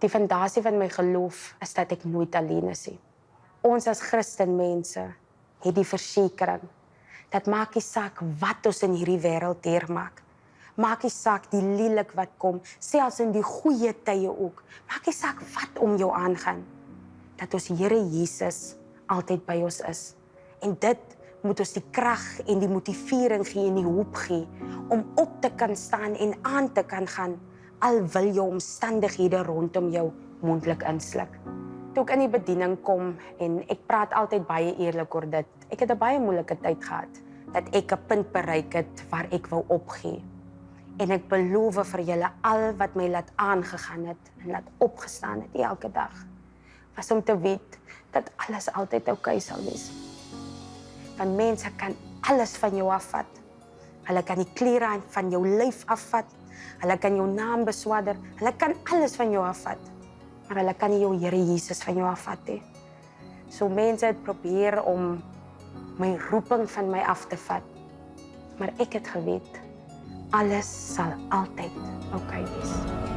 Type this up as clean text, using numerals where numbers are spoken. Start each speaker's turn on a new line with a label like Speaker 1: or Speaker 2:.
Speaker 1: Die fondasie van my geloof is dat ek nooit alleen is nie. Ons as Christenmense het die versekering dat maak nie saak wat ons in hierdie wêreld deurmaak. Maak nie saak die lelik wat kom, selfs in die goeie tye ook. Maak nie saak wat om jou aangaan. Dat ons Here Jesus altyd by ons is. En dit moet ons die krag en die motivering gee en die hoop gee om op te kan staan en aan te kan gaan, al wil jou omstandighede rondom jou mondelik insluk. Toe ek in die bediening kom, en ek praat altyd baie eerlik oor dit, ek het 'n baie moeilike tyd gehad, dat ek 'n punt bereik het waar ek wou opgee. En ek beloof vir julle, al wat my laat aangegaan het en laat opgestaan het elke dag, was om te weet dat alles altyd oukei sal wees. Want mense kan alles van jou afvat. Hulle kan die klere van jou lyf afvat. Hulle kan jou naam beswadder. Hulle kan alles van jou afvat. Maar hulle kan nie jou Here Jesus van jou afvat nie. So mense het probeer om my roeping van my af te vat. Maar ek het geweet, alles sal altyd oukei wees.